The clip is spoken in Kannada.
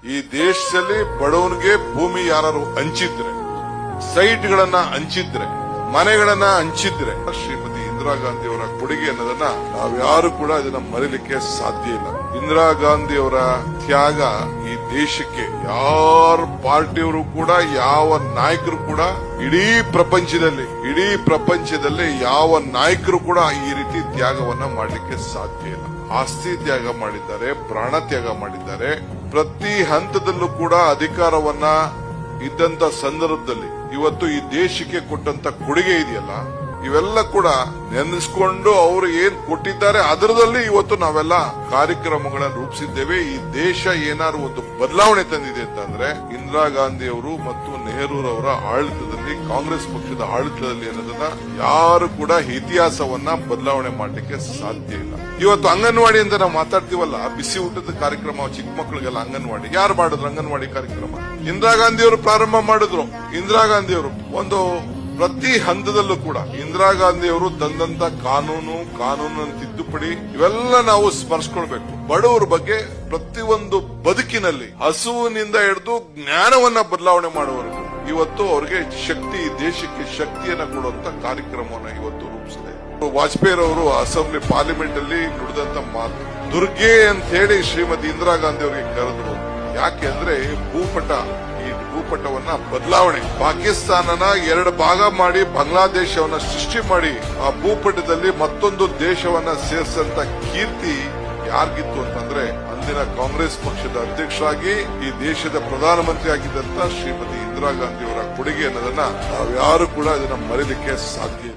ಈ ದೇಶದಲ್ಲಿ ಬಡವನಿಗೆ ಭೂಮಿ ಯಾರು ಹಂಚಿದ್ರೆ, ಸೈಟ್ಗಳನ್ನ ಹಂಚಿದ್ರೆ, ಮನೆಗಳನ್ನ ಹಂಚಿದ್ರೆ ಶ್ರೀಮತಿ ಇಂದಿರಾ ಗಾಂಧಿ ಅವರ ಕೊಡುಗೆ ಅನ್ನೋದನ್ನ ನಾವ್ಯಾರು ಕೂಡ ಇದನ್ನ ಮರೀಲಿಕ್ಕೆ ಸಾಧ್ಯ ಇಲ್ಲ. ಇಂದಿರಾ ಗಾಂಧಿ ಅವರ ತ್ಯಾಗ ಈ ದೇಶಕ್ಕೆ ಯಾರ ಪಾರ್ಟಿಯವರು ಕೂಡ, ಯಾವ ನಾಯಕರು ಕೂಡ ಇಡೀ ಪ್ರಪಂಚದಲ್ಲಿ ಯಾವ ನಾಯಕರು ಕೂಡ ಈ ರೀತಿ ತ್ಯಾಗವನ್ನ ಮಾಡಲಿಕ್ಕೆ ಸಾಧ್ಯ ಇಲ್ಲ. ಆಸ್ತಿ ತ್ಯಾಗ ಮಾಡಿದ್ದಾರೆ, ಪ್ರಾಣ ತ್ಯಾಗ ಮಾಡಿದ್ದಾರೆ. ಪ್ರತಿ ಹಂತದಲ್ಲೂ ಕೂಡ ಅಧಿಕಾರವನ್ನ ಇದ್ದಂತ ಸಂದರ್ಭದಲ್ಲಿ ಇವತ್ತು ಈ ದೇಶಕ್ಕೆ ಕೊಟ್ಟಂತ ಕೊಡುಗೆ ಇದೆಯಲ್ಲ, ಇವೆಲ್ಲ ಕೂಡ ನೆನೆಸ್ಕೊಂಡು ಅವರು ಏನ್ ಕೊಟ್ಟಿದ್ದಾರೆ ಅದರದಲ್ಲಿ ಇವತ್ತು ನಾವೆಲ್ಲ ಕಾರ್ಯಕ್ರಮಗಳನ್ನು ರೂಪಿಸಿದ್ದೇವೆ. ಈ ದೇಶ ಏನಾದ್ರು ಒಂದು ಬದಲಾವಣೆ ತಂದಿದೆ ಅಂತಂದ್ರೆ ಇಂದಿರಾ ಗಾಂಧಿ ಅವರು ಮತ್ತು ನೆಹರೂರವರ ಆಡಳಿತದಲ್ಲಿ, ಕಾಂಗ್ರೆಸ್ ಪಕ್ಷದ ಆಡಳಿತದಲ್ಲಿ ಅನ್ನೋದನ್ನ ಯಾರು ಕೂಡ ಇತಿಹಾಸವನ್ನ ಬದಲಾವಣೆ ಮಾಡಲಿಕ್ಕೆ ಸಾಧ್ಯ ಇಲ್ಲ. ಇವತ್ತು ಅಂಗನವಾಡಿ ಅಂತ ನಾವು ಮಾತಾಡ್ತೀವಲ್ಲ, ಬಿಸಿ ಊಟದ ಕಾರ್ಯಕ್ರಮ ಚಿಕ್ಕ ಮಕ್ಕಳಿಗೆಲ್ಲ ಅಂಗನವಾಡಿ ಯಾರು ಮಾಡಿದ್ರು? ಅಂಗನವಾಡಿ ಕಾರ್ಯಕ್ರಮ ಇಂದಿರಾ ಗಾಂಧಿ ಅವರು ಪ್ರಾರಂಭ ಮಾಡಿದ್ರು. ಇಂದಿರಾ ಗಾಂಧಿ ಅವರು ಒಂದು ಪ್ರತಿ ಹಂತದಲ್ಲೂ ಕೂಡ ಇಂದಿರಾ ಗಾಂಧಿ ಅವರು ತಂದಂತ ಕಾನೂನು ತಿದ್ದುಪಡಿ ಇವೆಲ್ಲ ನಾವು ಸ್ಮರಿಸ್ಕೊಳ್ಬೇಕು. ಬಡವರ ಬಗ್ಗೆ ಪ್ರತಿಯೊಂದು ಬದುಕಿನಲ್ಲಿ ಹಸುವಿನಿಂದ ಹಿಡಿದು ಜ್ಞಾನವನ್ನ ಬದಲಾವಣೆ ಮಾಡುವವರೆಗೂ ಇವತ್ತು ಅವರಿಗೆ ಶಕ್ತಿ, ದೇಶಕ್ಕೆ ಶಕ್ತಿಯನ್ನ ಕೊಡುವಂತ ಕಾರ್ಯಕ್ರಮವನ್ನ ಇವತ್ತು ರೂಪಿಸಿದೆ. ವಾಜಪೇಯಿ ಅವರು ಅಸೆಂಬ್ಲಿ ಪಾರ್ಲಿಮೆಂಟ್ ಅಲ್ಲಿ ನುಡಿದಂತ ಮಾತು ದುರ್ಗೆ ಅಂತ ಹೇಳಿ ಶ್ರೀಮತಿ ಇಂದಿರಾ ಗಾಂಧಿ ಅವರಿಗೆ ಕರೆದ್ರು. ಯಾಕೆ ಅಂದ್ರೆ ಭೂಪಟವನ್ನ ಬದಲಾವಣೆ, ಪಾಕಿಸ್ತಾನನ 2 ಭಾಗ ಮಾಡಿ ಬಾಂಗ್ಲಾದೇಶವನ್ನ ಸೃಷ್ಟಿ ಮಾಡಿ ಆ ಭೂಪಟದಲ್ಲಿ ಮತ್ತೊಂದು ದೇಶವನ್ನ ಸೇರಿಸಂತ ಕೀರ್ತಿ ಯಾರಿಗಿತ್ತು ಅಂತಂದ್ರೆ ಅಂದಿನ ಕಾಂಗ್ರೆಸ್ ಪಕ್ಷದ ಅಧ್ಯಕ್ಷರಾಗಿ ಈ ದೇಶದ ಪ್ರಧಾನಮಂತ್ರಿ ಆಗಿದ್ದಂತ ಶ್ರೀಮತಿ ಇಂದಿರಾ ಗಾಂಧಿ ಅವರ ಕೊಡುಗೆ ಅನ್ನೋದನ್ನ ನಾವ್ಯಾರು ಕೂಡ ಇದನ್ನ ಮರೀಲಿಕ್ಕೆ ಸಾಧ್ಯ ಇಲ್ಲ.